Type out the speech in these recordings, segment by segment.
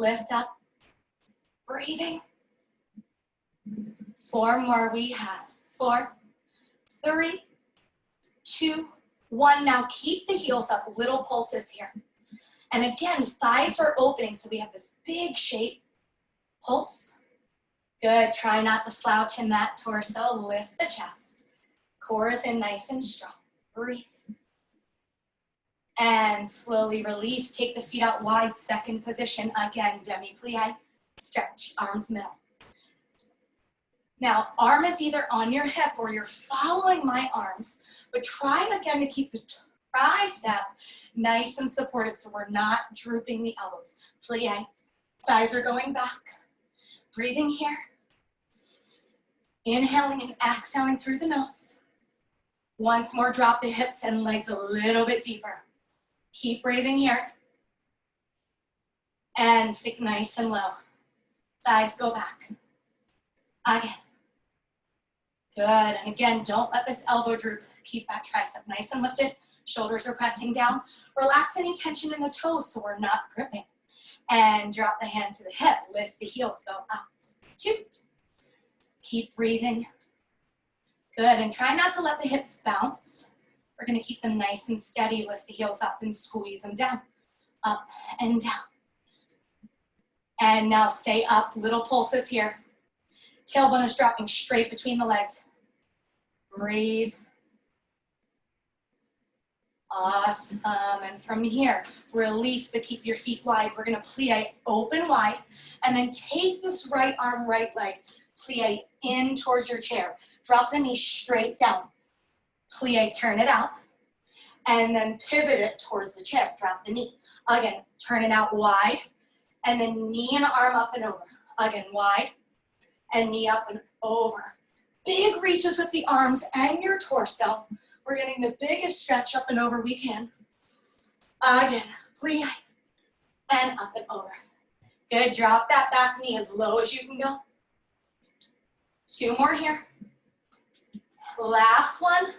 Lift up, breathing. 4 more we have. 4, 3, 2, 1. Now keep the heels up, little pulses here. And again, thighs are opening, so we have this big shape. Pulse. Good, try not to slouch in that torso. Lift the chest. Core is in nice and strong. Breathe. And slowly release. Take the feet out wide, second position. Again, demi-plie. Stretch, arms middle. Now, arm is either on your hip or you're following my arms, but try again to keep the tricep nice and supported so we're not drooping the elbows. Plie. Thighs are going back. Breathing here. Inhaling and exhaling through the nose. Once more, drop the hips and legs a little bit deeper. Keep breathing here. And sink nice and low. Thighs go back. Again. Good, and again, don't let this elbow droop. Keep that tricep nice and lifted. Shoulders are pressing down. Relax any tension in the toes so we're not gripping. And drop the hand to the hip. Lift the heels, go up. 2. Keep breathing. Good, and try not to let the hips bounce. We're gonna keep them nice and steady. Lift the heels up and squeeze them down. Up and down. And now stay up, little pulses here. Tailbone is dropping straight between the legs. Breathe. Awesome, and from here, release, but keep your feet wide. We're gonna plie open wide, and then take this right arm, right leg, plie in towards your chair. Drop the knee straight down. Plie, turn it out, and then pivot it towards the chair. Drop the knee. Again, turn it out wide, and then knee and arm up and over. Again, wide, and knee up and over. Big reaches with the arms and your torso. We're getting the biggest stretch up and over we can. Again, plie, and up and over. Good, drop that back knee as low as you can go. 2 more here. Last one,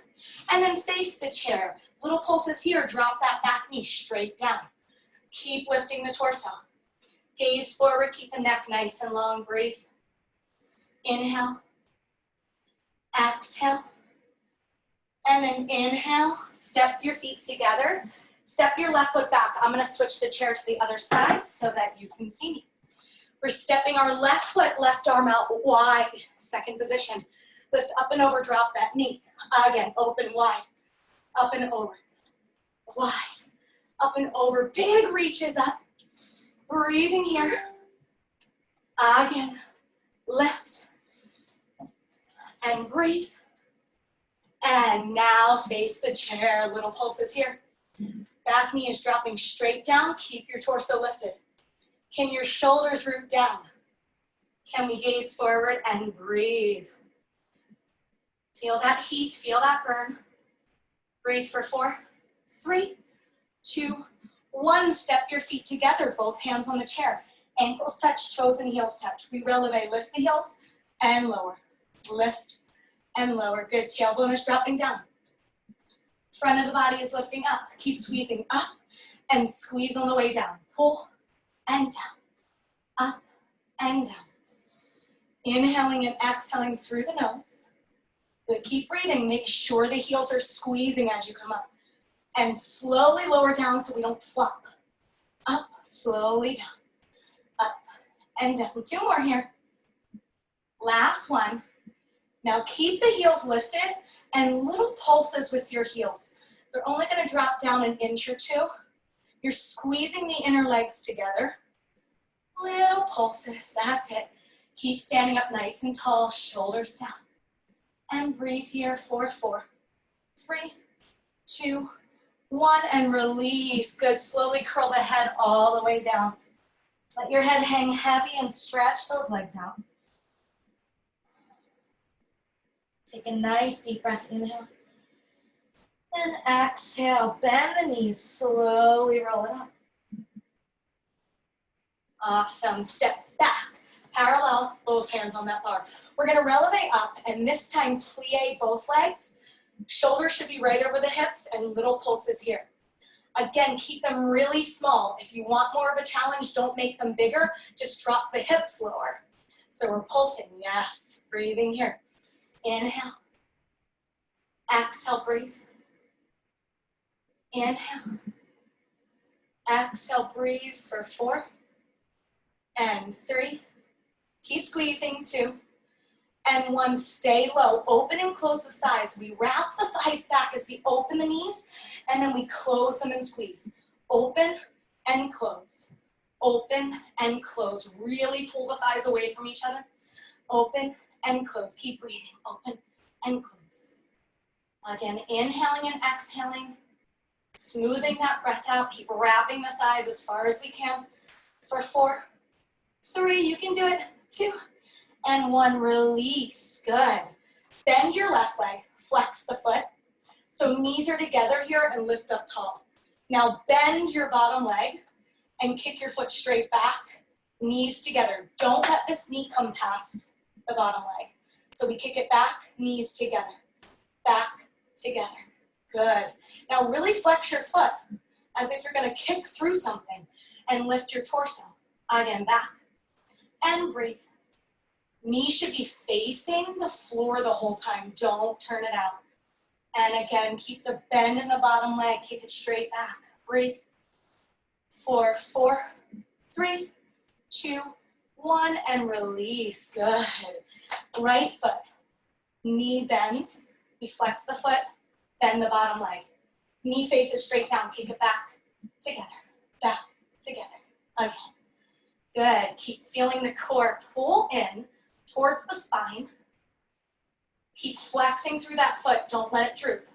and then face the chair. Little pulses here, drop that back knee straight down. Keep lifting the torso. Gaze forward, keep the neck nice and long, breathe. Inhale, exhale, and then inhale, step your feet together, step your left foot back. I'm gonna switch the chair to the other side so that you can see me. We're stepping our left foot, left arm out wide, second position. Lift up and over, drop that knee. Again, open wide, up and over, wide, up and over. Big reaches up, breathing here. Again, lift, and breathe. And now face the chair, little pulses here. Back knee is dropping straight down. Keep your torso lifted. Can your shoulders root down? Can we gaze forward and breathe? Feel that heat, feel that burn. Breathe for 4, 3, 2, 1. Step your feet together, both hands on the chair. Ankles touch, toes and heels touch. We releve, lift the heels and lower. Lift and lower. Good, tailbone is dropping down. Front of the body is lifting up. Keep squeezing up and squeeze on the way down. Pull and down, up and down. Inhaling and exhaling through the nose. Good, keep breathing. Make sure the heels are squeezing as you come up. And slowly lower down so we don't flop. Up, slowly down, up and down. 2 more here. Last one. Now keep the heels lifted and little pulses with your heels. They're only gonna drop down an inch or 2. You're squeezing the inner legs together. Little pulses, that's it. Keep standing up nice and tall, shoulders down. And breathe here for 4, 3, 2, 1, and release. Good, slowly curl the head all the way down. Let your head hang heavy and stretch those legs out. Take a nice deep breath, inhale. And exhale, bend the knees, slowly roll it up. Awesome, step back. Parallel, both hands on that bar. We're gonna releve up, and this time plie both legs. Shoulders should be right over the hips, and little pulses here. Again, keep them really small. If you want more of a challenge, don't make them bigger. Just drop the hips lower. So we're pulsing, yes. Breathing here. Inhale. Exhale, breathe. Inhale. Exhale, breathe for 4 and 3. Keep squeezing, 2 and 1. Stay low. Open and close the thighs. We wrap the thighs back as we open the knees, and then we close them and squeeze. Open and close. Open and close. Really pull the thighs away from each other. Open and close. Keep breathing. Open and close. Again, inhaling and exhaling. Smoothing that breath out. Keep wrapping the thighs as far as we can. For 4, 3, you can do it. 2 and 1, release. Good. Bend your left leg, flex the foot. So knees are together here and lift up tall. Now bend your bottom leg and kick your foot straight back, knees together. Don't let this knee come past the bottom leg. So we kick it back, knees together, back, together. Good. Now really flex your foot as if you're gonna kick through something and lift your torso. Again, back and breathe. Knees should be facing the floor the whole time. Don't turn it out. And again, keep the bend in the bottom leg. Kick it straight back. Breathe. 4, 3, 2, 1, and release. Good. Right foot. Knee bends. We flex the foot. Bend the bottom leg. Knee faces straight down. Kick it back. Together. Back. Together. Again. Good. Keep feeling the core pull in towards the spine. Keep flexing through that foot. Don't let it droop.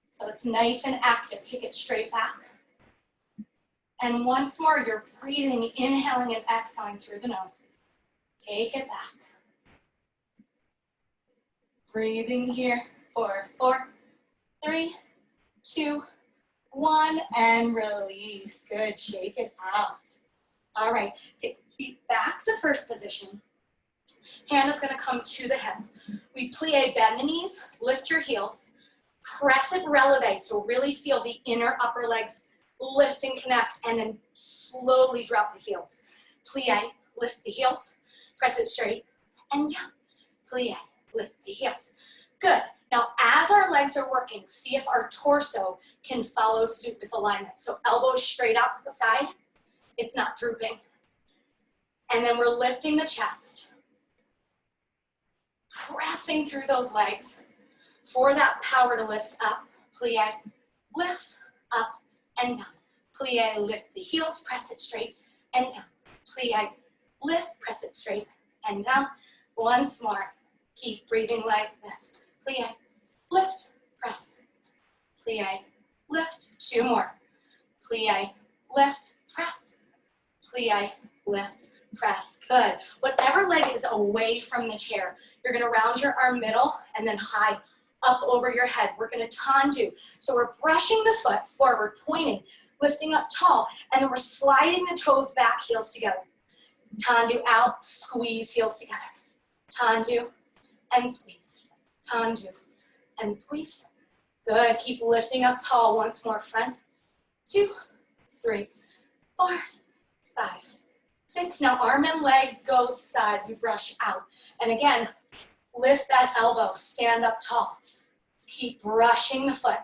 So it's nice and active. Kick it straight back. And once more, you're breathing, inhaling and exhaling through the nose. Take it back. Breathing here for 4, 3, 2, 1, and release. Good. Shake it out. All right. Take feet back to first position. Hand is going to come to the hip. We plie, bend the knees, lift your heels, press it releve, so really feel the inner upper legs lift and connect, and then slowly drop the heels. Plie, lift the heels, press it straight and down. Plie, lift the heels. Good. Now, as our legs are working, see if our torso can follow suit with alignment. So elbows straight out to the side. It's not drooping. And then we're lifting the chest. Pressing through those legs for that power to lift up. Plie, lift, up, and down. Plie, lift the heels, press it straight, and down. Plie, lift, press it straight, and down. Once more. Keep breathing like this. Plie, lift, press. Plie, lift. 2 more. Plie, lift, press. Plie, lift, press. Good. Whatever leg is away from the chair, you're going to round your arm middle and then high up over your head. We're going to tendu. So we're brushing the foot forward, pointing, lifting up tall, and then we're sliding the toes back, heels together. Tendu out, squeeze, heels together. Tendu and squeeze. Tendu and squeeze. Good. Keep lifting up tall once more. Front. 2, 3, 4, 5, 6. Now arm and leg go side. You brush out. And again, lift that elbow. Stand up tall. Keep brushing the foot.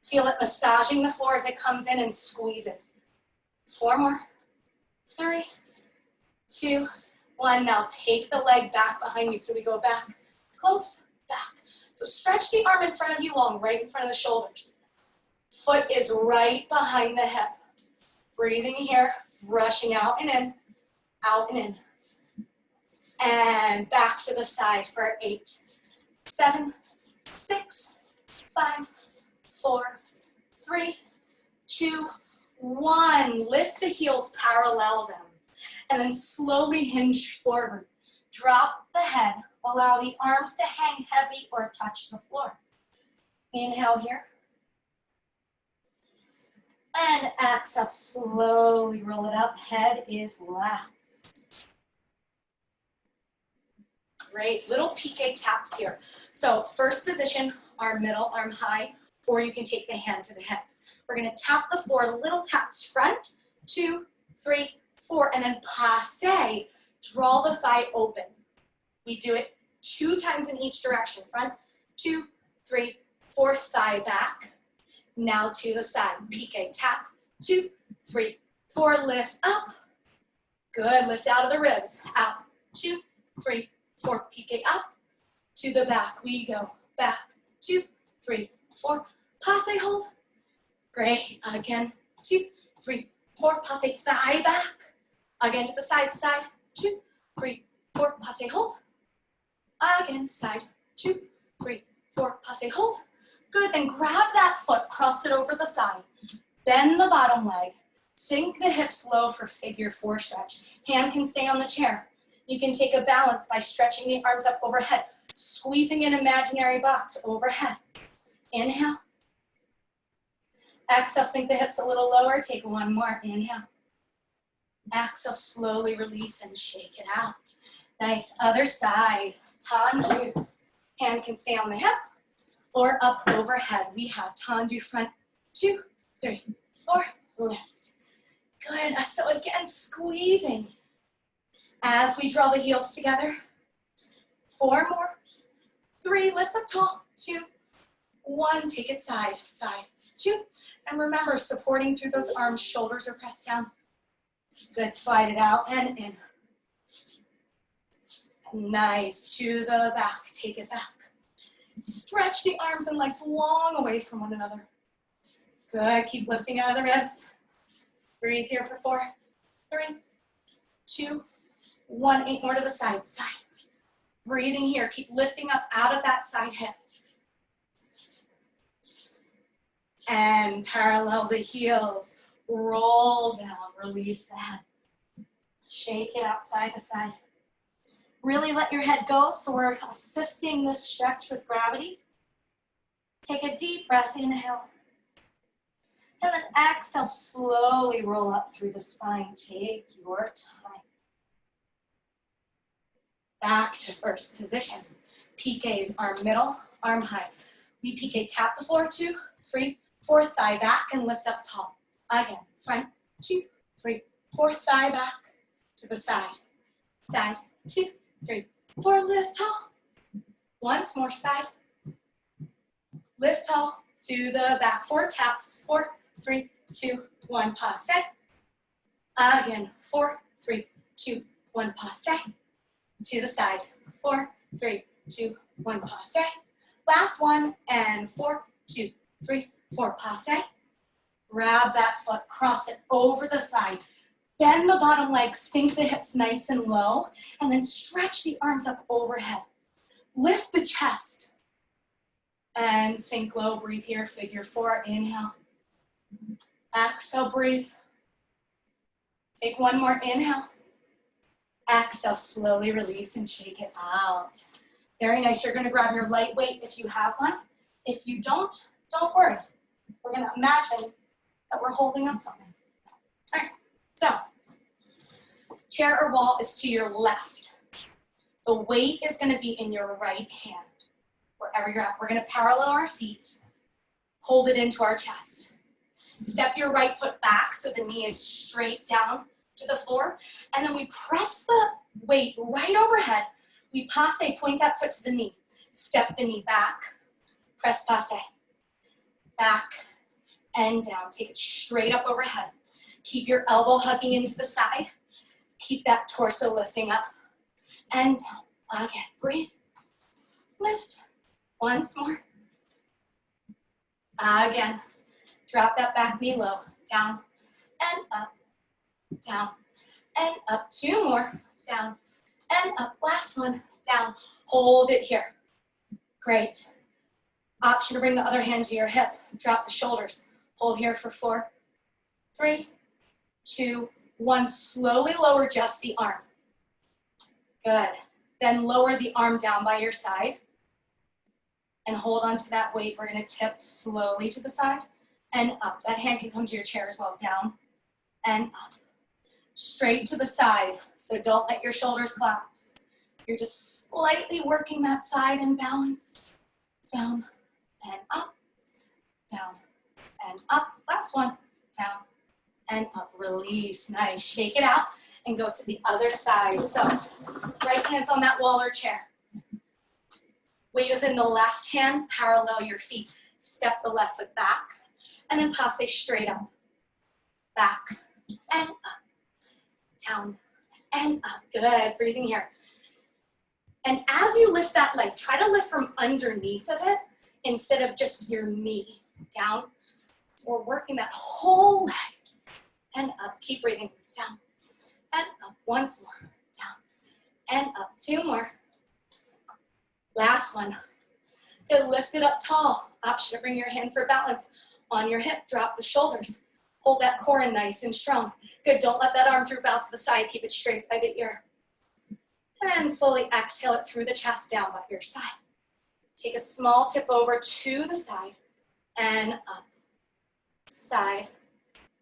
Feel it massaging the floor as it comes in and squeezes. 4 more. 3, 2, 1. Now take the leg back behind you. So we go back, close, back. So stretch the arm in front of you long, right in front of the shoulders. Foot is right behind the hip. Breathing here, brushing out and in, out and in. And back to the side for 8, 7, 6, 5, 4, 3, 2, 1. Lift the heels, parallel them. And then slowly hinge forward. Drop the head. Allow the arms to hang heavy or touch the floor. Inhale here. And exhale, slowly roll it up. Head is last. Great, little piqué taps here. So first position, arm middle, arm high, or you can take the hand to the hip. We're gonna tap the floor, little taps, front, 2, 3, 4, and then passe. Draw the thigh open. We do it 2 times in each direction. Front, 2, 3, 4, thigh back. Now to the side, pique, tap, 2, 3, 4, lift up. Good, lift out of the ribs. Out, 2, 3, 4, pique up. To the back we go. Back, 2, 3, 4, passe, hold. Great, again, 2, 3, 4, passe, thigh back. Again to the side, side, 2, 3, 4, passe, hold. Again, side, 2, 3, 4, passe, hold. Good, then grab that foot, cross it over the thigh. Bend the bottom leg. Sink the hips low for figure 4 stretch. Hand can stay on the chair. You can take a balance by stretching the arms up overhead, squeezing an imaginary box overhead. Inhale. Exhale, sink the hips a little lower. Take one more. Inhale. Exhale, slowly release and shake it out. Nice. Other side. Tendus. Hand can stay on the hip or up overhead. We have tendu front. 2, 3, 4. Lift. Good. So again, squeezing. As we draw the heels together. 4 more. 3. Lift up tall. 2, 1. Take it side, side. 2. And remember, supporting through those arms, shoulders are pressed down. Good, slide it out and in. Nice, to the back, take it back. Stretch the arms and legs long away from one another. Good, keep lifting out of the ribs. Breathe here for 4, 3, 2, 1. 8 more to the side, side. Breathing here, keep lifting up out of that side hip. And parallel the heels. Roll down, release the head. Shake it out side to side. Really let your head go, so we're assisting this stretch with gravity. Take a deep breath, inhale. And then exhale, slowly roll up through the spine. Take your time. Back to first position. Piqués, arm middle, arm high. We piqué, tap the floor, 2, 3, 4, thigh back and lift up tall. Again, front, 2, 3, 4, thigh back to the side. Side, 2, 3, 4, lift tall. Once more, side. Lift tall to the back. 4 taps, 4, 3, 2, 1, passe. Again, 4, 3, 2, 1, passe. To the side, 4, 3, 2, 1, passe. Last one, and 4, 2, 3, 4, passe. Grab that foot, cross it over the thigh. Bend the bottom leg, sink the hips nice and low, and then stretch the arms up overhead. Lift the chest. And sink low, breathe here, figure 4, inhale. Exhale, breathe. Take one more, inhale. Exhale, slowly release and shake it out. Very nice. You're going to grab your light weight if you have one. If you don't worry. We're going to imagine that we're holding up something. All right, so chair or wall is to your left. The weight is going to be in your right hand, wherever you're at. We're going to parallel our feet, hold it into our chest. Step your right foot back so the knee is straight down to the floor, and then we press the weight right overhead. We passe, point that foot to the knee. Step the knee back, press passe. Back and down. Take it straight up overhead. Keep your elbow hugging into the side. Keep that torso lifting up and down. Again, breathe. Lift. Once more. Again. Drop that back knee low. Down and up. Down and up. 2 more. Down and up. Last one. Down. Hold it here. Great. Option to bring the other hand to your hip. Drop the shoulders. Hold here for 4, 3, 2, 1. Slowly lower just the arm. Good. Then lower the arm down by your side. And hold on to that weight. We're going to tip slowly to the side and up. That hand can come to your chair as well. Down and up. Straight to the side. So don't let your shoulders collapse. You're just slightly working that side and balance. Down and up. Down and up. Last one, down and up. Release, nice. Shake it out and go to the other side. So right hand's on that wall or chair. Weight is in the left hand, parallel your feet. Step the left foot back, and then passe straight up. Back, and up. Down, and up. Good, breathing here. And as you lift that leg, try to lift from underneath of it instead of just your knee. Down. So we're working that whole leg. And up, keep breathing. Down, and up. Once more. Down, and up. Two more. Last one. Good, lift it up tall. Option to bring your hand for balance. On your hip, drop the shoulders. Hold that core in nice and strong. Good, don't let that arm droop out to the side. Keep it straight by the ear. And slowly exhale it through the chest down by your side. Take a small tip over to the side and up. Side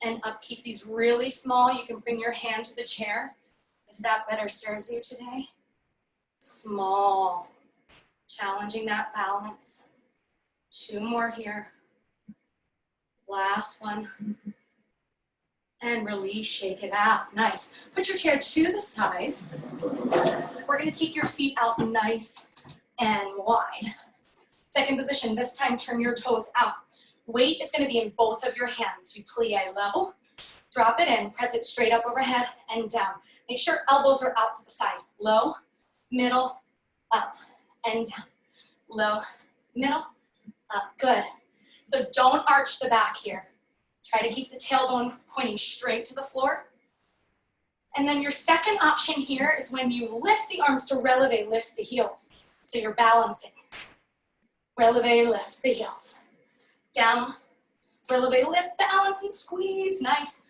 and up. Keep these really small. You can bring your hand to the chair if that better serves you today. Small. Challenging that balance. Two more here. Last one. And release, shake it out. Nice. Put your chair to the side. We're going to take your feet out nice and wide. Second position, this time turn your toes out. Weight is going to be in both of your hands. You plie low, drop it in, press it straight up overhead and down. Make sure elbows are out to the side. Low, middle, up, and down. Low, middle, up. Good. So don't arch the back here. Try to keep the tailbone pointing straight to the floor. And then your second option here is when you lift the arms to releve, lift the heels. So you're balancing. Releve, lift the heels. Down, releve, lift, balance, and squeeze. Nice.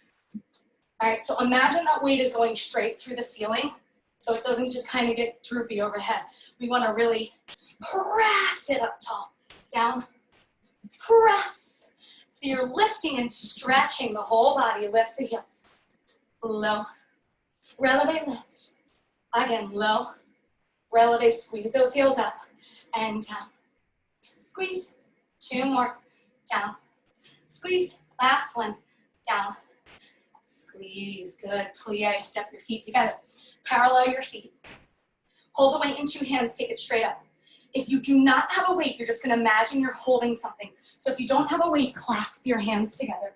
All right, so imagine that weight is going straight through the ceiling so it doesn't just kind of get droopy overhead. We want to really press it up tall. Down, press. So you're lifting and stretching the whole body. Lift the heels. Low, releve, lift. Again, low, releve, squeeze those heels up and down. Squeeze. Two more. Down. Squeeze. Last one. Down. Squeeze. Good. Plie. Step your feet together. Parallel your feet. Hold the weight in two hands. Take it straight up. If you do not have a weight, you're just going to imagine you're holding something. So if you don't have a weight, clasp your hands together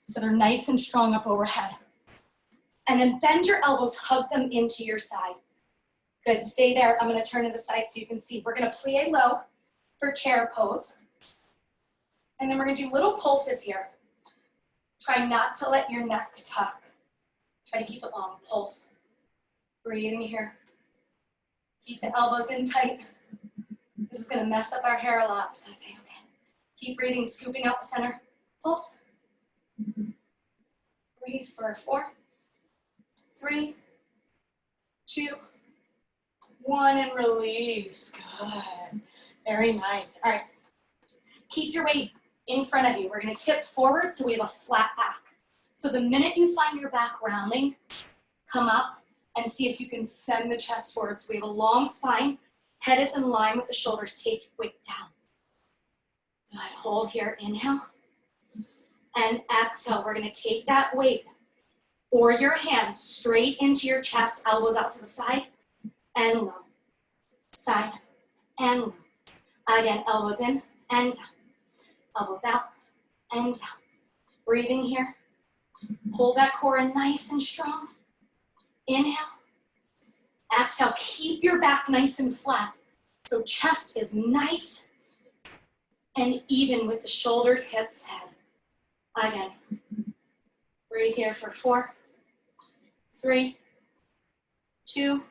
so they're nice and strong up overhead. And then bend your elbows, hug them into your side. Good, stay there. I'm going to turn to the side so you can see. We're going to plie low for chair pose. And then we're going to do little pulses here. Try not to let your neck tuck. Try to keep it long. Pulse. Breathing here. Keep the elbows in tight. This is going to mess up our hair a lot, but that's okay. Keep breathing, scooping out the center. Pulse. Breathe for 4, 3, 2, 1, and release. Good. Very nice. All right. Keep your weight in front of you. We're going to tip forward so we have a flat back. So the minute you find your back rounding, come up and see if you can send the chest forward. So we have a long spine. Head is in line with the shoulders. Take weight down. Good. Hold here. Inhale. And exhale. We're going to take that weight or your hands straight into your chest, elbows out to the side and low. Side and low. Again, elbows in and down. Elbows out and down. Breathing here. Hold that core in nice and strong. Inhale. Exhale. Keep your back nice and flat. So chest is nice and even with the shoulders, hips, head. Again. Breathe here for 4, 3, 2,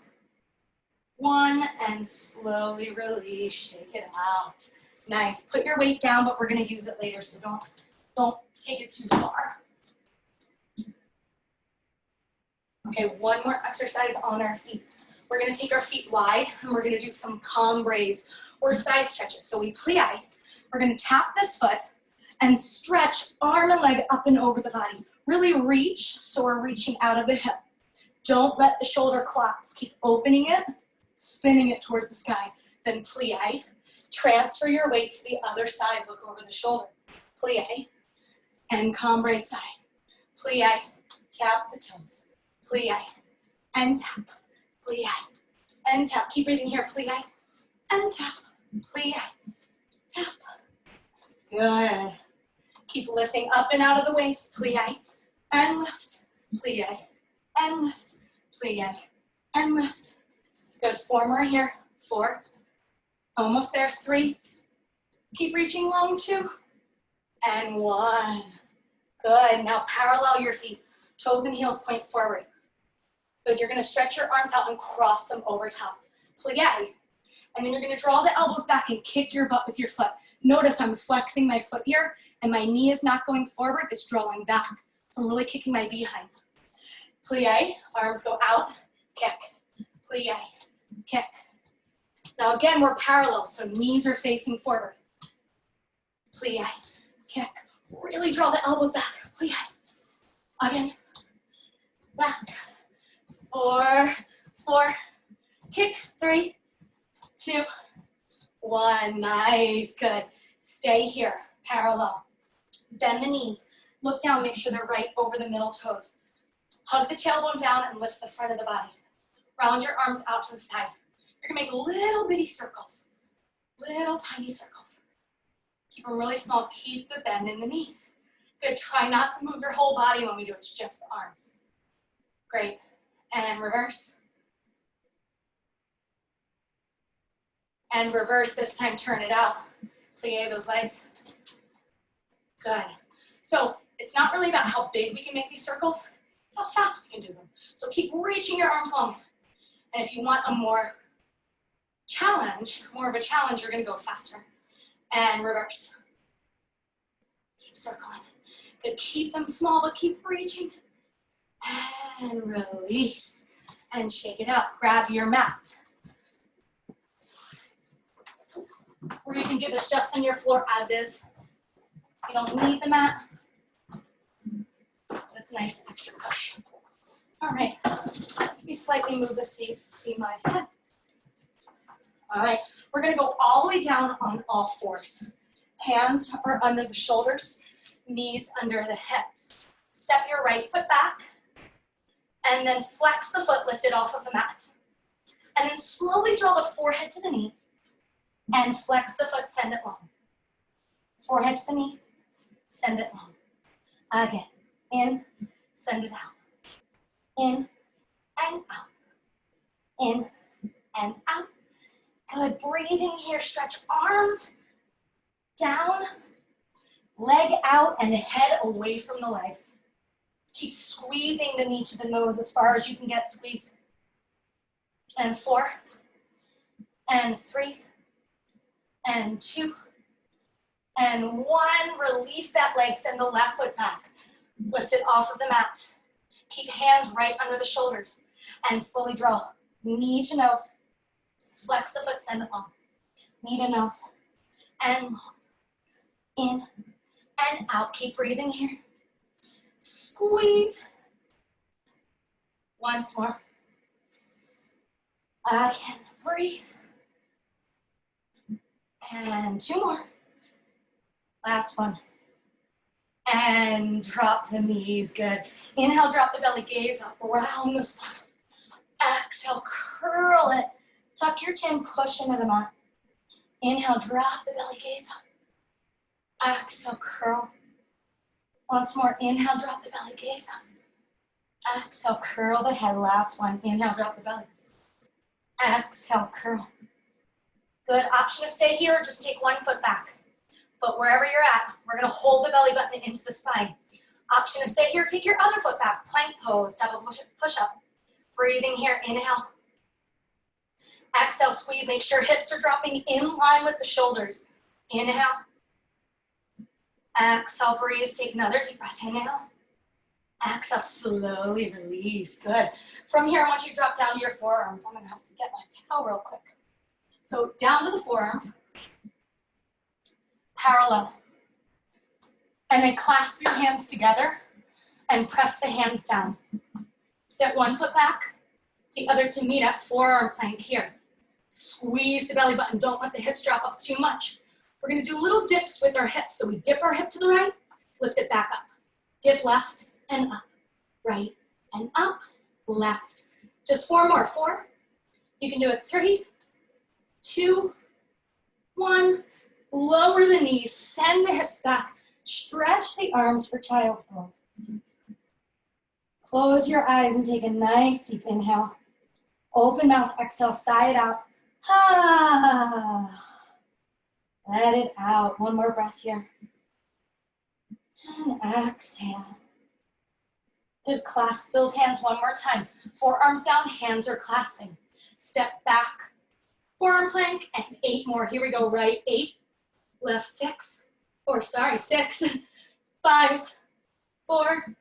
1, and slowly release. Shake it out. Nice. Put your weight down, but we're going to use it later, so don't take it too far. Okay, one more exercise on our feet. We're going to take our feet wide, and we're going to do some combres or side stretches. So we plie. We're going to tap this foot and stretch arm and leg up and over the body. Really reach, so we're reaching out of the hip. Don't let the shoulder collapse. Keep opening it, spinning it towards the sky. Then plie. Transfer your weight to the other side. Look over the shoulder. Plie. and cambre side. Plie, tap the toes. Plie, and tap. Plie, and tap. Keep breathing here. Plie, and tap. Plie, tap. Good. Keep lifting up and out of the waist. Plie, and lift. Plie, and lift. Plie, and lift. Good. 4 more here. 4. Almost there. 3. Keep reaching long. 2. And 1. Good. Now parallel your feet. Toes and heels point forward. Good. You're going to stretch your arms out and cross them over top. Plie. And then you're going to draw the elbows back and kick your butt with your foot. Notice I'm flexing my foot here, and my knee is not going forward. It's drawing back. So I'm really kicking my behind. Plie. Arms go out. Kick. Plie. Kick. Now again, we're parallel, so knees are facing forward. Plie. Kick. Really draw the elbows back. Plie. Again. Back. 4. 4. Kick. 3, 2, 1. Nice. Good. Stay here. Parallel. Bend the knees. Look down. Make sure they're right over the middle toes. Hug the tailbone down and lift the front of the body. Round your arms out to the side. You're going to make little bitty circles. Little tiny circles. Keep them really small. Keep the bend in the knees. Good. Try not to move your whole body when we do it. It's just the arms. Great. And reverse. And reverse. This time turn it out. Plie those legs. Good. So it's not really about how big we can make these circles. It's how fast we can do them. So keep reaching your arms long. And if you want a more of a challenge, you're going to go faster. And reverse. Keep circling. Good. Keep them small, but keep reaching. And release. And shake it out. Grab your mat. Or you can do this just on your floor as is. You don't need the mat. That's a nice extra push. All right. Let me slightly move this so you can see my head. All right. We're going to go all the way down on all 4s. Hands are under the shoulders, knees under the hips. Step your right foot back, and then flex the foot, lift it off of the mat. And then slowly draw the forehead to the knee, and flex the foot, send it long. Forehead to the knee, send it long. Again, in, send it out. In and out. In and out. Good, breathing here, stretch arms down, leg out, and head away from the leg. Keep squeezing the knee to the nose as far as you can get squeezed. And 4, and 3, and 2, and 1. Release that leg, send the left foot back. Lift it off of the mat. Keep hands right under the shoulders, and slowly draw knee to nose. Flex the foot, send it long. Knee to nose, and long. In and out. Keep breathing here. Squeeze. Once more. Again, breathe. And 2 more. Last one. And drop the knees, good. Inhale, drop the belly, gaze up, round the spine. Exhale, curl it. Tuck your chin, push into the mat. Inhale, drop the belly, gaze up. Exhale, curl. Once more, inhale, drop the belly, gaze up. Exhale, curl the head. Last one, inhale, drop the belly. Exhale, curl. Good, option to stay here or just take 1 foot back. But wherever you're at, we're gonna hold the belly button into the spine. Option to stay here, take your other foot back. Plank pose, double push up. Breathing here, inhale. Exhale, squeeze, make sure hips are dropping in line with the shoulders. Inhale. Exhale, breathe, take another deep breath, inhale. Exhale, slowly release, good. From here, I want you to drop down to your forearms. I'm gonna have to get my towel real quick. So down to the forearm, parallel. And then clasp your hands together and press the hands down. Step 1 foot back, the other to meet up, forearm plank here. Squeeze the belly button, don't let the hips drop up too much. We're gonna do little dips with our hips. So we dip our hip to the right, Lift it back up. Dip left and up, right and up, left. Just 4 more, 4. You can do it, 3, 2, 1. Lower the knees, send the hips back. Stretch the arms for child's pose. Close your eyes and take a nice deep inhale. Open mouth, exhale, sigh it out. Ah. Let it out. One more breath here. And exhale. Good. Clasp those hands one more time. Forearms down, hands are clasping. Step back, forearm plank, and 8 more. Here we go. Right, 8, left, 6, 6, 5, 4,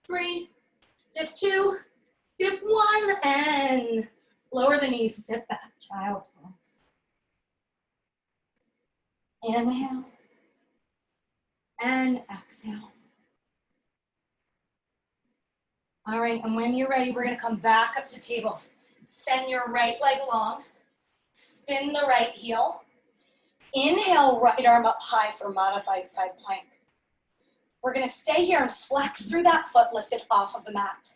3, dip 2, dip 1, and lower the knees, sit back, child's pose. Inhale and exhale. All right, and when you're ready, we're gonna come back up to table. Send your right leg long, spin the right heel. Inhale, right arm up high for modified side plank. We're gonna stay here and flex through that foot, lift it off of the mat.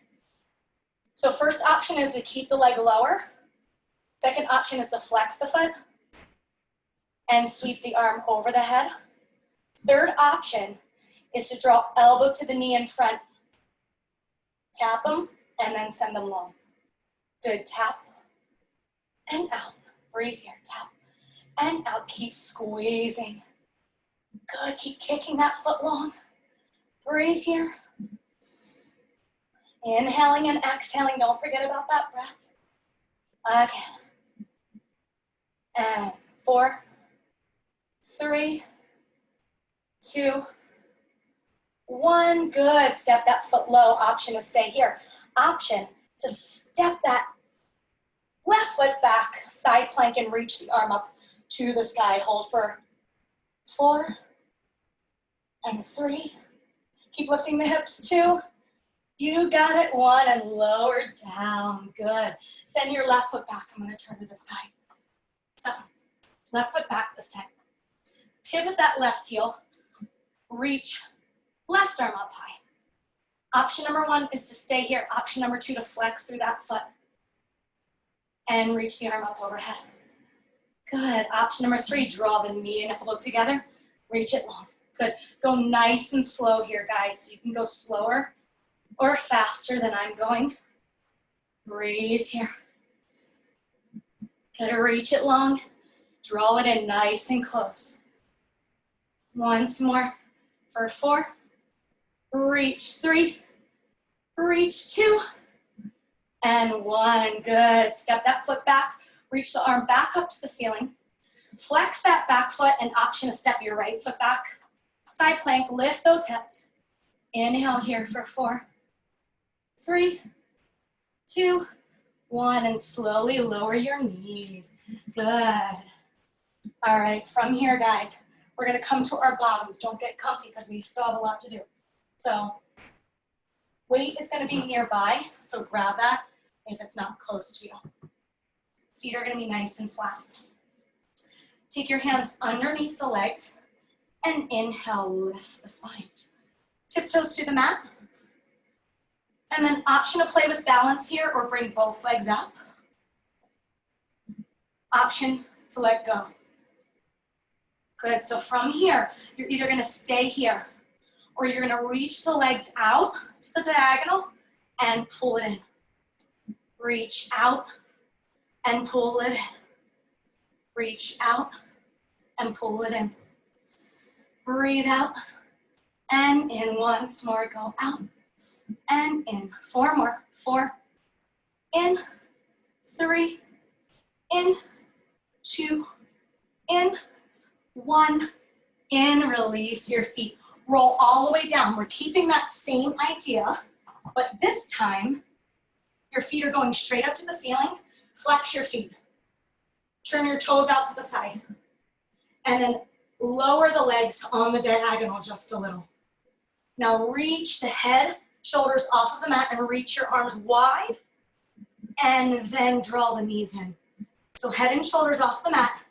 So first option is to keep the leg lower. Second option is to flex the foot and sweep the arm over the head. Third option is to draw elbow to the knee in front. Tap them and then send them long. Good, tap and out. Breathe here, tap and out. Keep squeezing. Good, keep kicking that foot long. Breathe here. Inhaling and exhaling, don't forget about that breath. Again. And 4, 3, 2, 1. Good. Step that foot low. Option to stay here. Option to step that left foot back, side plank, and reach the arm up to the sky. Hold for 4 and 3. Keep lifting the hips, 2. You got it, 1, and lower down. Good. Send your left foot back. I'm going to turn to the side. So, left foot back this time. Pivot that left heel. Reach left arm up high. Option number 1 is to stay here. Option number 2 to flex through that foot and reach the arm up overhead. Good. Option number 3, draw the knee and elbow together. Reach it long. Good. Go nice and slow here, guys. So you can go slower or faster than I'm going. Breathe here. Good. Reach it long. Draw it in nice and close. Once more for 4. Reach 3. Reach 2. And 1. Good. Step that foot back. Reach the arm back up to the ceiling. Flex that back foot and option to step your right foot back. Side plank. Lift those hips. Inhale here for 4, 3, 2, 1. And slowly lower your knees. Good. All right. From here, guys, we're going to come to our bottoms. Don't get comfy because we still have a lot to do. So weight is going to be nearby, so grab that if it's not close to you. Feet are going to be nice and flat. Take your hands underneath the legs and inhale, lift the spine. Tiptoes to the mat. And then option to play with balance here or bring both legs up. Option to let go. Good, so from here, you're either going to stay here or you're going to reach the legs out to the diagonal and pull it in. Reach out and pull it in. Reach out and pull it in. Breathe out and in. Once more, go out and in. 4 more. 4, in, 3, in, 2, in, 1, in. Release your feet. Roll all the way down. We're keeping that same idea, but this time, your feet are going straight up to the ceiling. Flex your feet. Turn your toes out to the side. And then lower the legs on the diagonal just a little. Now reach the head, shoulders off of the mat, and reach your arms wide. And then draw the knees in. So head and shoulders off the mat.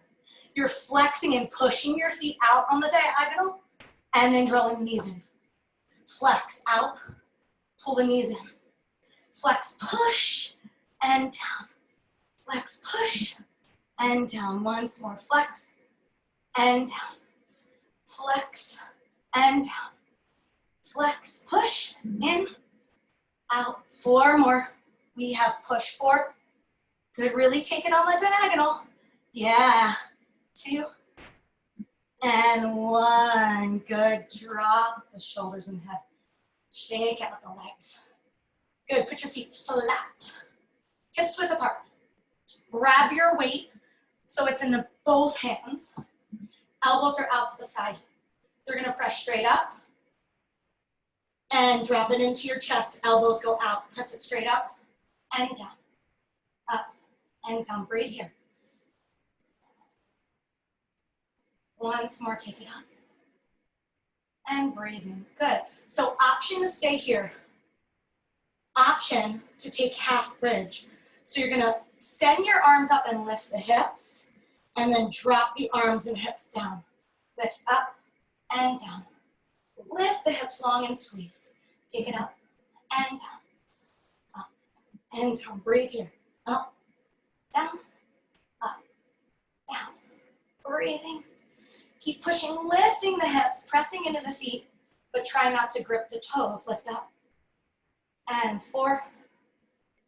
You're flexing and pushing your feet out on the diagonal. And then drawing the knees in. Flex out, pull the knees in. Flex, push, and down. Flex, push, and down. Once more, flex, and down. Flex, and down. Flex, push, in, out. 4 more. We have push 4. Good, really take it on the diagonal. Yeah, 2, and 1. Good, drop the shoulders and head. Shake out the legs. Good, put your feet flat. Hips width apart. Grab your weight so it's in both hands. Elbows are out to the side. You're gonna press straight up and drop it into your chest. Elbows go out. Press it straight up and down. Up and down. Breathe here. Once more, take it up. And breathe in. Good. So option to stay here. Option to take half bridge. So you're gonna send your arms up and lift the hips, and then drop the arms and hips down. Lift up and down. Lift the hips long and squeeze. Take it up and down. Up and down. Breathe here. Up, down, up, down. Breathing. Keep pushing, lifting the hips, pressing into the feet, but try not to grip the toes. Lift up. And 4,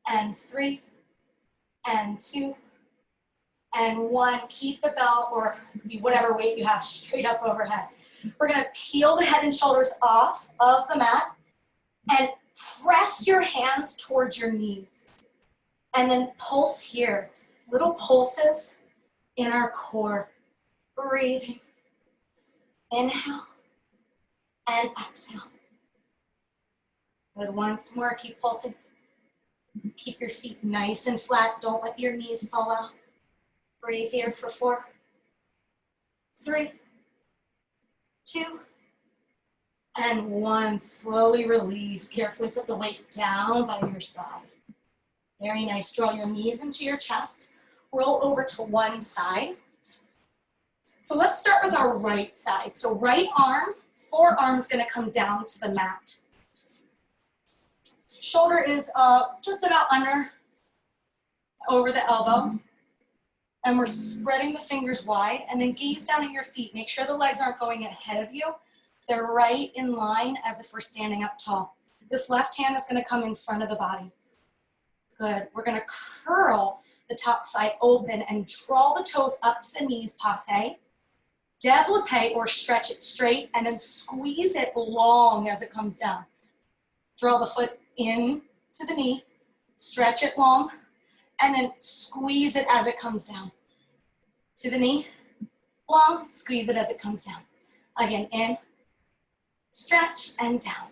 and 3, and 2, and 1. Keep the belt or whatever weight you have straight up overhead. We're gonna peel the head and shoulders off of the mat and press your hands towards your knees. And then pulse here. Little pulses in our core. Breathing. Inhale and exhale. Good, once more, keep pulsing. Keep your feet nice and flat. Don't let your knees fall out. Breathe here for 4, 3, 2, and 1. Slowly release. Carefully put the weight down by your side. Very nice. Draw your knees into your chest. Roll over to one side. So let's start with our right side. So right arm, forearm is going to come down to the mat. Shoulder is just about over the elbow. And we're spreading the fingers wide, and then gaze down at your feet. Make sure the legs aren't going ahead of you. They're right in line as if we're standing up tall. This left hand is going to come in front of the body. Good. We're going to curl the top thigh open and draw the toes up to the knees, passe. Développé or stretch it straight, and then squeeze it long as it comes down. Draw the foot in to the knee, stretch it long, and then squeeze it as it comes down. To the knee, long, squeeze it as it comes down. Again, in, stretch, and down.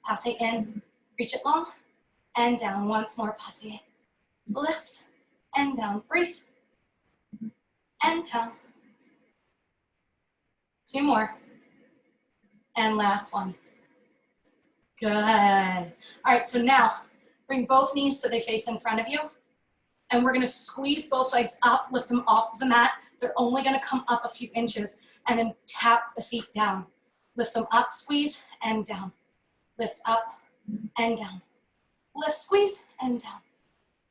Passe in, reach it long, and down. Once more, passe. Lift, and down. Breathe, and down. 2 more. And last one. Good. All right, so now bring both knees so they face in front of you. And we're gonna squeeze both legs up, lift them off the mat. They're only gonna come up a few inches, and then tap the feet down. Lift them up, squeeze, and down. Lift up, and down. Lift, squeeze, and down.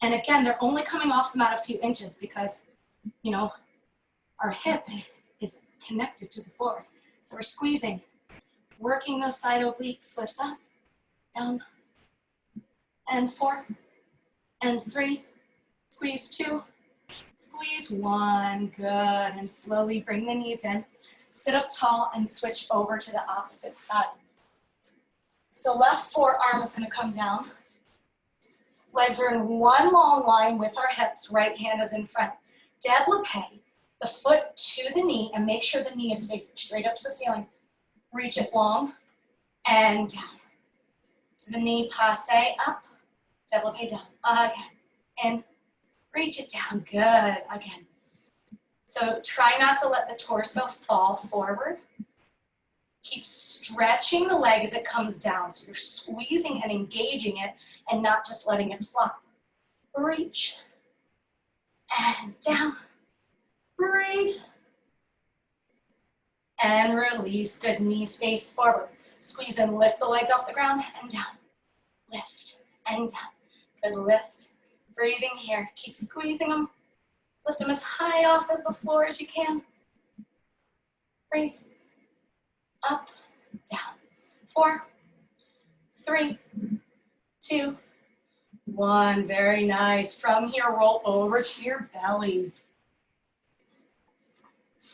And again, they're only coming off the mat a few inches because, you know, our hip is connected to the floor. So we're squeezing, working those side obliques. Lift up, down, and 4, and 3, squeeze 2, squeeze 1, good, and slowly bring the knees in. Sit up tall and switch over to the opposite side. So left forearm is gonna come down. Legs are in one long line with our hips, right hand is in front. Développé, the foot to the knee, and make sure the knee is facing straight up to the ceiling. Reach it long and down. To the knee, passe, up, développé down. Again, in, reach it down, good, again. So try not to let the torso fall forward. Keep stretching the leg as it comes down. So you're squeezing and engaging it and not just letting it flop. Reach and down. Breathe and release. Good, knees face forward. Squeeze and lift the legs off the ground and down. Lift and down. Good, lift. Breathing here. Keep squeezing them. Lift them as high off as the floor as you can. Breathe. Up, down. 4, 3, 2, 1. Very nice. From here, roll over to your belly.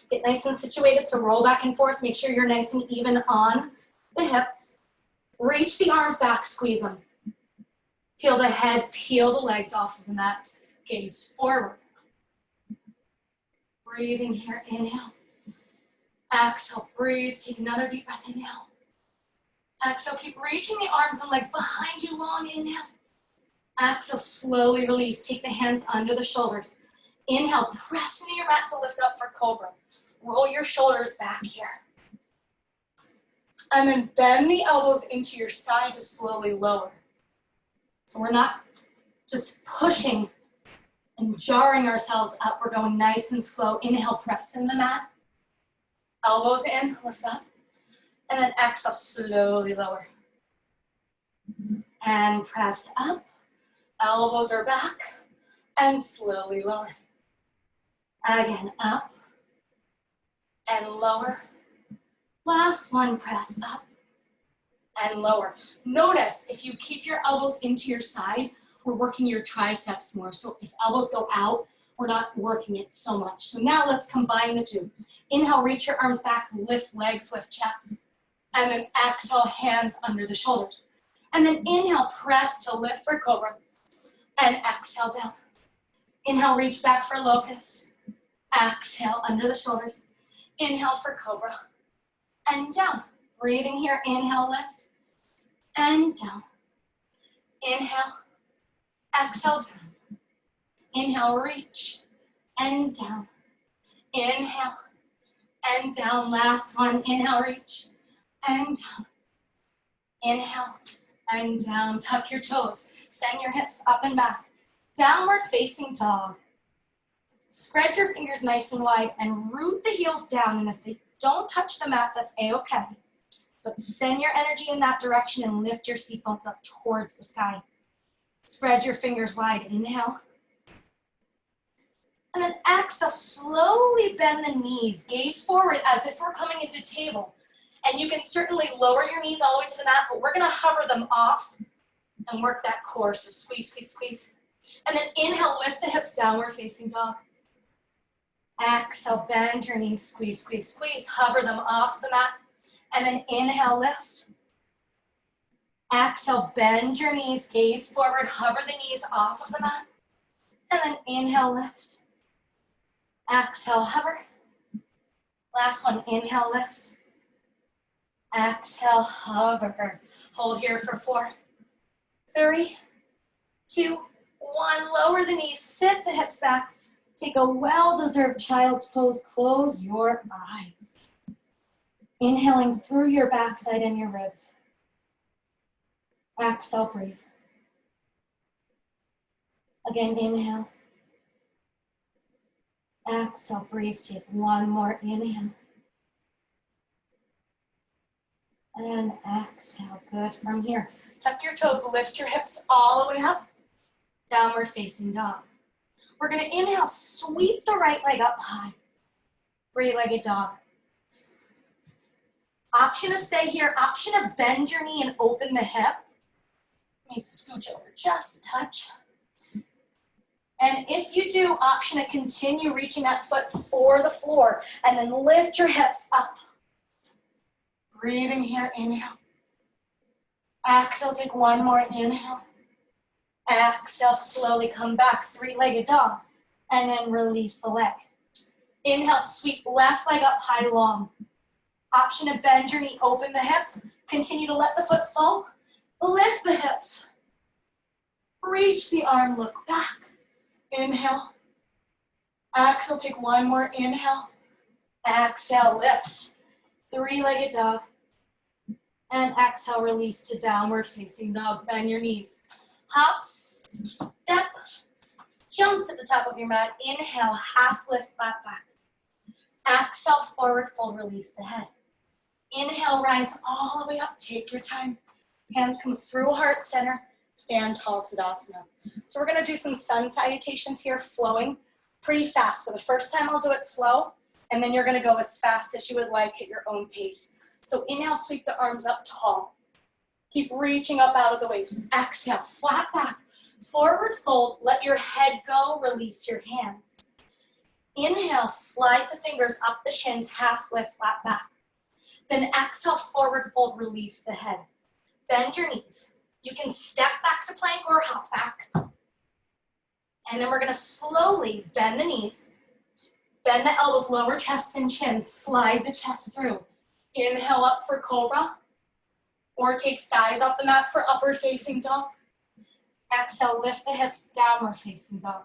Get nice and situated, so roll back and forth. Make sure you're nice and even on the hips. Reach the arms back, squeeze them. Peel the head, peel the legs off of the mat. Gaze forward. Breathing here, inhale. Exhale, breathe. Take another deep breath, inhale. Exhale, keep reaching the arms and legs behind you, long inhale. Exhale, slowly release. Take the hands under the shoulders. Inhale, press into your mat to lift up for cobra. Roll your shoulders back here. And then bend the elbows into your side to slowly lower. So we're not just pushing and jarring ourselves up. We're going nice and slow. Inhale, press in the mat. Elbows in, lift up. And then exhale, slowly lower. And press up. Elbows are back. And slowly lower. Again, up. And lower. Last one, press up. And lower. Notice if you keep your elbows into your side, we're working your triceps more. So if elbows go out, we're not working it so much. So now let's combine the two. Inhale, reach your arms back, lift legs, lift chest. And then exhale, hands under the shoulders. And then inhale, press to lift for cobra. And exhale down. Inhale, reach back for locust. Exhale, under the shoulders. Inhale for cobra. And down. Breathing here, inhale, lift. And down. Inhale. Exhale, down. Inhale, reach. And down. Inhale. And down. Last one. Inhale, reach. And down. Inhale. And down. Tuck your toes. Send your hips up and back. Downward facing dog. Spread your fingers nice and wide and root the heels down. And if they don't touch the mat, that's a-okay. But send your energy in that direction and lift your seat bones up towards the sky. Spread your fingers wide. Inhale. And then exhale, slowly bend the knees. Gaze forward as if we're coming into table. And you can certainly lower your knees all the way to the mat, but we're gonna hover them off and work that core. So squeeze, squeeze, squeeze. And then inhale, lift the hips, downward facing dog. Exhale, bend your knees, squeeze, squeeze, squeeze. Hover them off the mat. And then inhale, lift. Exhale, bend your knees, gaze forward, hover the knees off of the mat. And then inhale, lift. Exhale, hover. Last one, inhale, lift. Exhale, hover. Hold here for 4, 3, 2, 1. Lower the knees, sit the hips back. Take a well-deserved child's pose. Close your eyes. Inhaling through your backside and your ribs. Exhale, breathe. Again, inhale. Exhale, breathe. Take one more inhale. And exhale. Good. From here, tuck your toes, lift your hips all the way up. Downward facing dog. We're going to inhale, sweep the right leg up high. Three-legged dog. Option to stay here. Option to bend your knee and open the hip. Let me scooch over just a touch. And if you do, option to continue reaching that foot for the floor and then lift your hips up. Breathing here, inhale. Exhale, take one more inhale. Exhale, slowly come back, three-legged dog. And then release the leg. Inhale, sweep left leg up high, long. Option to bend your knee, open the hip. Continue to let the foot fall. Lift the hips. Reach the arm, look back. Inhale. Exhale, take one more inhale. Exhale, lift. Three-legged dog. And exhale, release to downward facing dog. Bend your knees. Hop, step, jumps at the top of your mat. Inhale, half lift, flat back. Exhale, forward fold, release the head. Inhale, rise all the way up. Take your time. Hands come through heart center. Stand tall, Tadasana. So we're gonna do some sun salutations here, flowing pretty fast. So the first time I'll do it slow, and then you're gonna go as fast as you would like at your own pace. So inhale, sweep the arms up tall. Keep reaching up out of the waist. Exhale, flat back. Forward fold, let your head go, release your hands. Inhale, slide the fingers up the shins, half lift, flat back. Then exhale, forward fold, release the head. Bend your knees. You can step back to plank or hop back. And then we're gonna slowly bend the knees. Bend the elbows, lower chest and chin, slide the chest through. Inhale up for cobra, or take thighs off the mat for upward facing dog. Exhale, lift the hips, downward facing dog.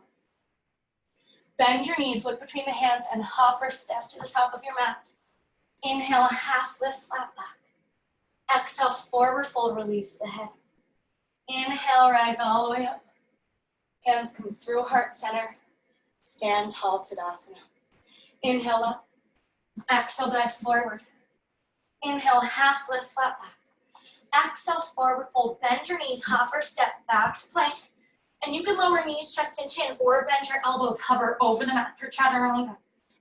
Bend your knees, look between the hands, and hop or step to the top of your mat. Inhale, half lift, flat back. Exhale, forward fold, release the head. Inhale, rise all the way up. Hands come through heart center. Stand tall, Tadasana. Inhale up. Exhale, dive forward. Inhale, half lift, flat back. Exhale, forward fold. Bend your knees, hop or step back to plank. And you can lower knees, chest, and chin, or bend your elbows, hover over the mat for chaturanga.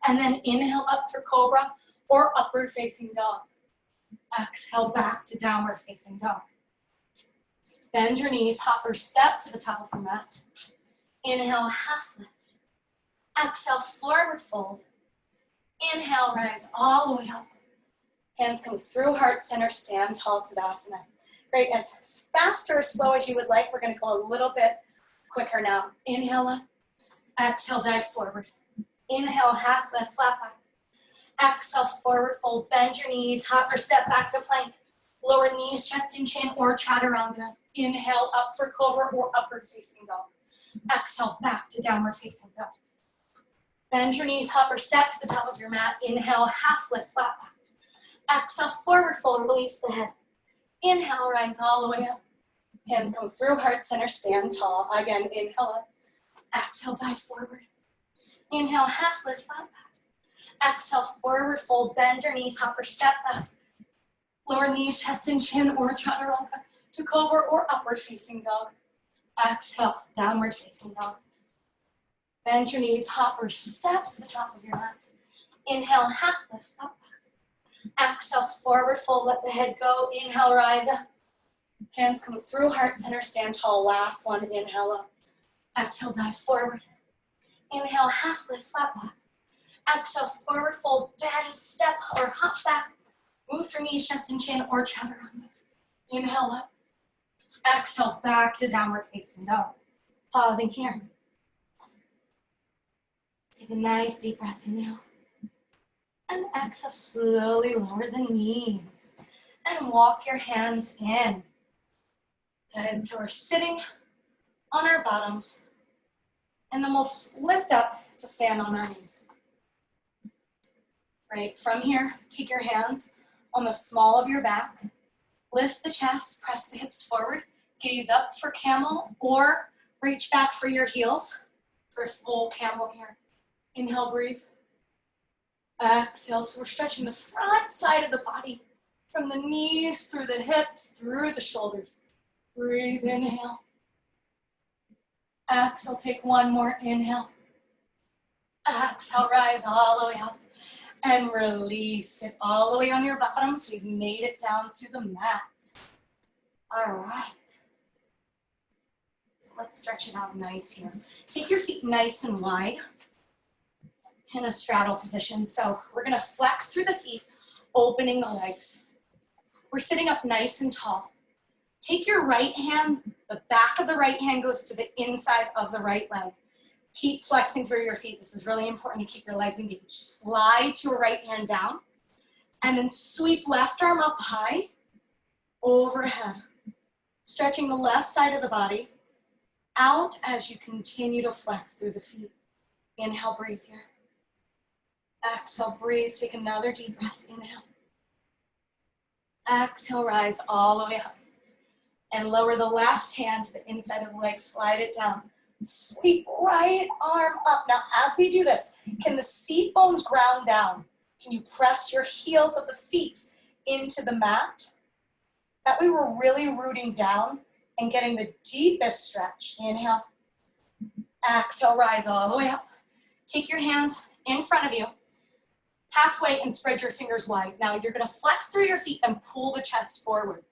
And then inhale up for cobra or upward facing dog. Exhale, back to downward facing dog. Bend your knees, hop or step to the top of your mat. Inhale, half lift. Exhale, forward fold. Inhale, rise all the way up. Hands come through heart center, stand tall, Tadasana. Great, as fast or as slow as you would like, we're gonna go a little bit quicker now. Inhale up, exhale, dive forward. Inhale, half lift, flat back. Exhale, forward fold, bend your knees, hop or step back to plank. Lower knees, chest and chin, or chaturanga. Inhale, up for cobra or upward facing dog. Exhale, back to downward facing dog. Bend your knees, hop or step to the top of your mat. Inhale, half lift, flat back. Exhale, forward fold, release the head. Inhale, rise all the way up. Hands come through heart center, stand tall. Again, inhale up. Exhale, dive forward. Inhale, half lift, flat back. Exhale, forward fold, bend your knees, hop or step back. Lower knees, chest and chin, or chaturanga to cobra or upward facing dog. Exhale, downward facing dog. Bend your knees, hop or step to the top of your mat. Inhale, half lift, up. Exhale, forward fold, let the head go. Inhale, rise up. Hands come through heart center, stand tall. Last one, inhale up. Exhale, dive forward. Inhale, half lift, flat back. Exhale, forward fold, bend, step, or hop back. Move through knees, chest, and chin, or chaturanga. Inhale up. Exhale, back to downward facing dog. Pausing here. Take a nice deep breath, inhale. And exhale, slowly lower the knees. And walk your hands in. Good, so we're sitting on our bottoms. And then we'll lift up to stand on our knees. Right, from here, take your hands on the small of your back. Lift the chest, press the hips forward. Gaze up for camel, or reach back for your heels for full camel here. Inhale, breathe. Exhale, so we're stretching the front side of the body from the knees, through the hips, through the shoulders. Breathe, inhale. Exhale, take one more inhale. Exhale, rise all the way up. And release it all the way on your bottom, so we've made it down to the mat. All right. So let's stretch it out nice here. Take your feet nice and wide in a straddle position. So we're gonna flex through the feet, opening the legs. We're sitting up nice and tall. Take your right hand, the back of the right hand goes to the inside of the right leg. Keep flexing through your feet. This is really important to keep your legs engaged. Slide your right hand down and then sweep left arm up high, overhead. Stretching the left side of the body out as you continue to flex through the feet. Inhale, breathe here. Exhale, breathe. Take another deep breath. Inhale. Exhale, rise all the way up. And lower the left hand to the inside of the leg. Slide it down. Sweep right arm up. Now, as we do this, can the seat bones ground down? Can you press your heels of the feet into the mat. That way we're really rooting down and getting the deepest stretch. Inhale. Exhale, rise all the way up. Take your hands in front of you, halfway, and spread your fingers wide. Now you're gonna flex through your feet and pull the chest forward.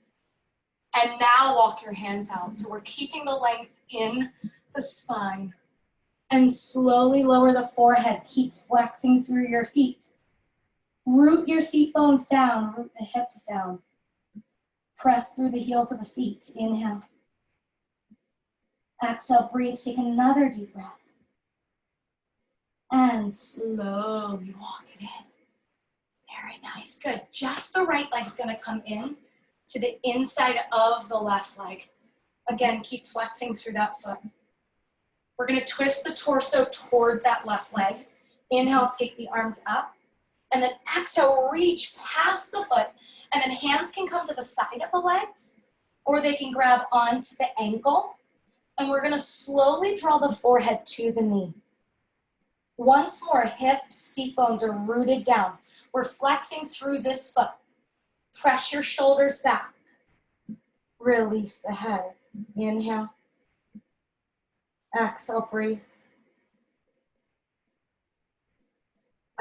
And now walk your hands out. So we're keeping the length in the spine. And slowly lower the forehead. Keep flexing through your feet. Root your seat bones down, root the hips down. Press through the heels of the feet. Inhale. Exhale, breathe, take another deep breath. And slowly walk it in. Very nice, good. Just the right leg's gonna come in to the inside of the left leg. Again, keep flexing through that foot. We're gonna twist the torso towards that left leg. Inhale, take the arms up. And then exhale, reach past the foot. And then hands can come to the side of the legs, or they can grab onto the ankle. And we're gonna slowly draw the forehead to the knee. Once more, hips, seat bones are rooted down. We're flexing through this foot. Press your shoulders back. Release the head. Inhale. Exhale, breathe.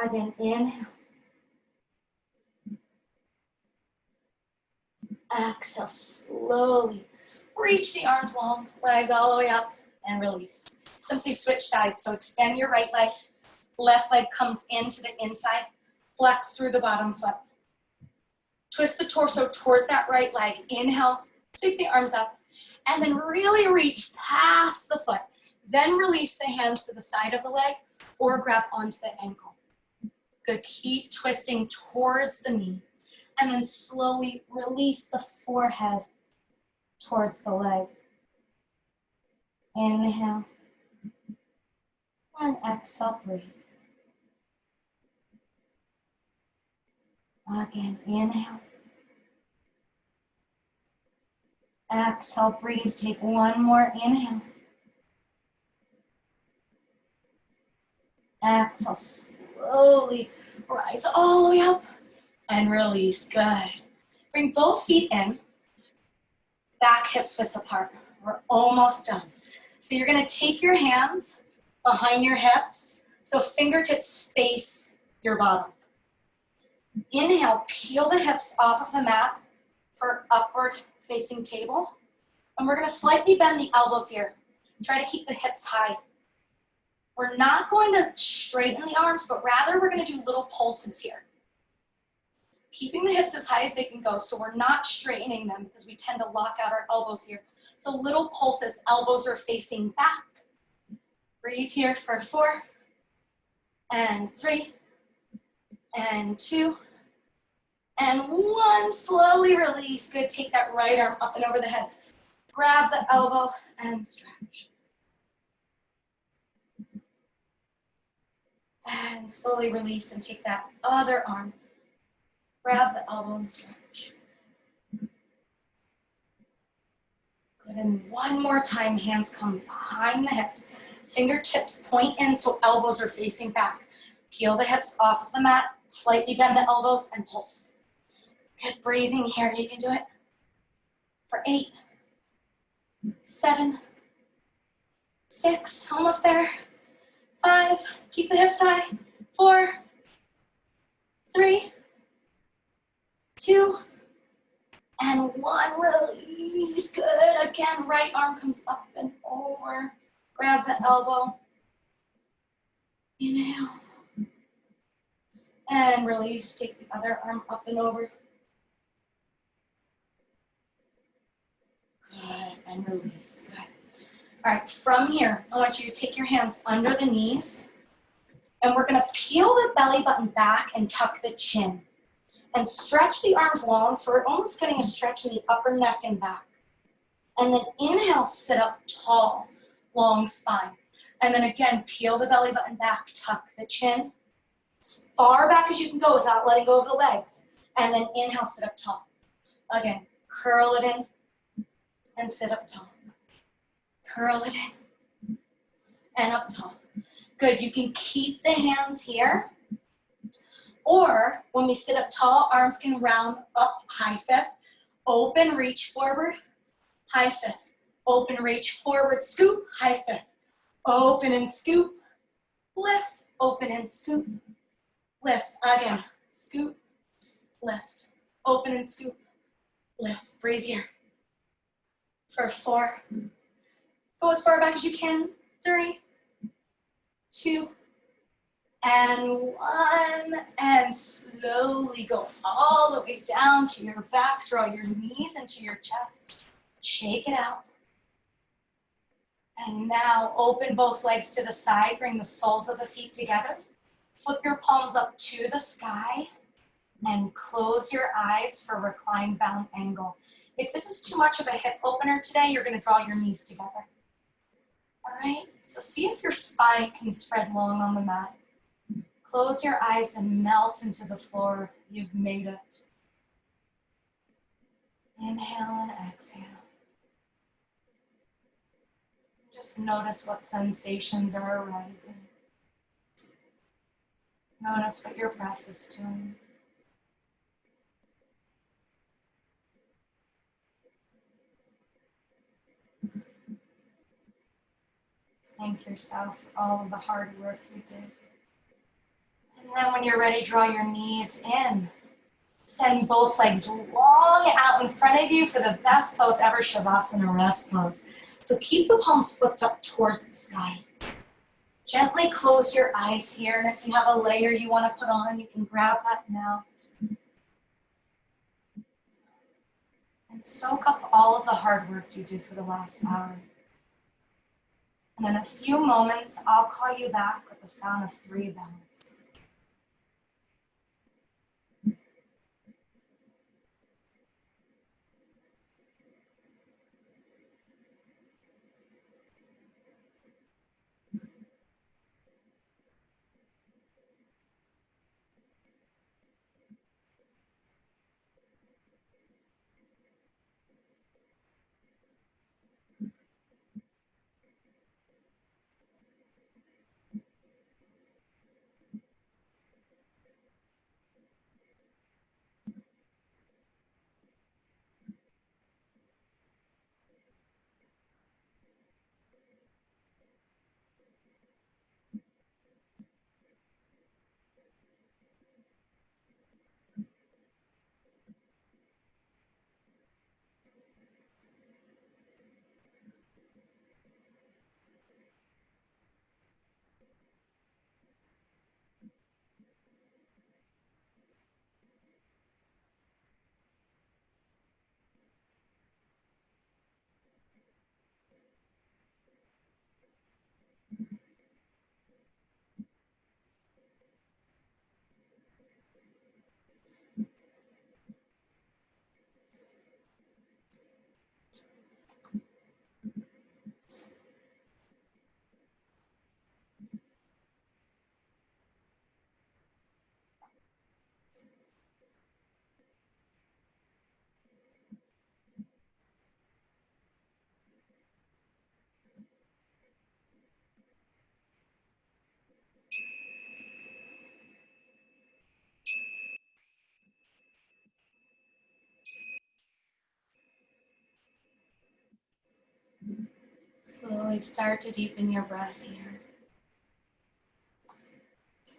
Again, inhale. Exhale, slowly. Reach the arms long, rise all the way up, and release. Simply switch sides. So extend your right leg, left leg comes into the inside, flex through the bottom foot. Twist the torso towards that right leg. Inhale, sweep the arms up, and then really reach past the foot. Then release the hands to the side of the leg or grab onto the ankle. Good, keep twisting towards the knee, and then slowly release the forehead towards the leg. Inhale. And exhale, breathe. Again, inhale. Exhale, breathe. Take one more inhale. Exhale, slowly rise all the way up and release. Good. Bring both feet in. Back hips width apart. We're almost done. So you're gonna take your hands behind your hips, so fingertips face your bottom. Inhale, peel the hips off of the mat for upward facing table. And we're gonna slightly bend the elbows here. Try to keep the hips high. We're not going to straighten the arms, but rather we're gonna do little pulses here. Keeping the hips as high as they can go, so we're not straightening them because we tend to lock out our elbows here. So little pulses, elbows are facing back. Breathe here for 4, and 3, and 2, and 1. Slowly release. Good, take that right arm up and over the head. Grab the elbow and stretch. And slowly release and take that other arm. Grab the elbow and stretch. Good, and one more time, hands come behind the hips. Fingertips point in so elbows are facing back. Peel the hips off of the mat, slightly bend the elbows and pulse. Good, breathing here, you can do it. For 8, 7, 6, almost there. 5, keep the hips high. 4, 3, 2, and 1, release. Good, again, right arm comes up and over. Grab the elbow. Inhale. And release, take the other arm up and over. Good, and release, good. All right, from here, I want you to take your hands under the knees, and we're gonna peel the belly button back and tuck the chin. And stretch the arms long, so we're almost getting a stretch in the upper neck and back. And then inhale, sit up tall, long spine. And then again, peel the belly button back, tuck the chin. As far back as you can go without letting go of the legs. And then inhale, sit up tall. Again, curl it in and sit up tall. Curl it in and up tall. Good, you can keep the hands here. Or when we sit up tall, arms can round up, high fifth. Open, reach forward, high fifth. Open, reach forward, scoop, high fifth. Open and scoop, lift, open and scoop, lift. Again, scoop, lift. Open and scoop, lift. Breathe here. For 4. Go as far back as you can. 3, 2, and 1. And slowly go all the way down to your back. Draw your knees into your chest. Shake it out. And now open both legs to the side. Bring the soles of the feet together. Flip your palms up to the sky. And close your eyes for reclined bound angle. If this is too much of a hip opener today, you're going to draw your knees together. All right? So see if your spine can spread long on the mat. Close your eyes and melt into the floor. You've made it. Inhale and exhale. Just notice what sensations are arising. Notice what your breath is doing. Thank yourself for all of the hard work you did. And then when you're ready, draw your knees in. Send both legs long out in front of you for the best pose ever, Shavasana rest pose. So keep the palms flipped up towards the sky. Gently close your eyes here, and if you have a layer you want to put on, you can grab that now. And soak up all of the hard work you did for the last hour. And in a few moments, I'll call you back with the sound of 3 bells. Slowly start to deepen your breath here.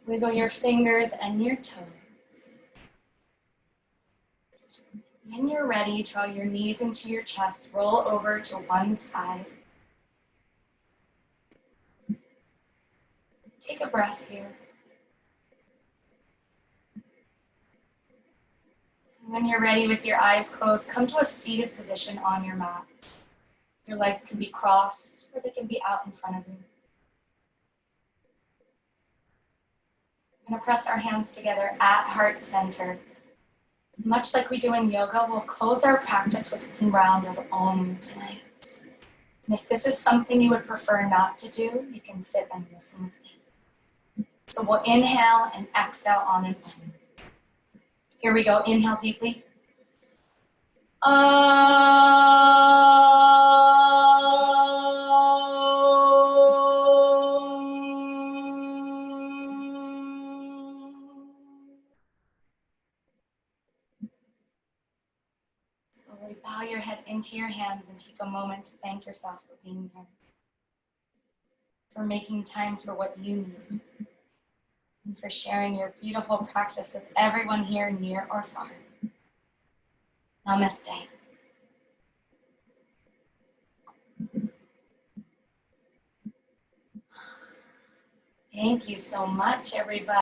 Wiggle your fingers and your toes. When you're ready, draw your knees into your chest, roll over to one side. Take a breath here. And when you're ready with your eyes closed, come to a seated position on your mat. Your legs can be crossed or they can be out in front of you. We're going to press our hands together at heart center. Much like we do in yoga, we'll close our practice with one round of Om tonight. And if this is something you would prefer not to do, you can sit and listen with me. So we'll inhale and exhale on and on. Here we go. Inhale deeply. bow your head into your hands and take a moment to thank yourself for being here, for making time for what you need, and for sharing your beautiful practice with everyone here, near or far. Namaste. Thank you so much, everybody.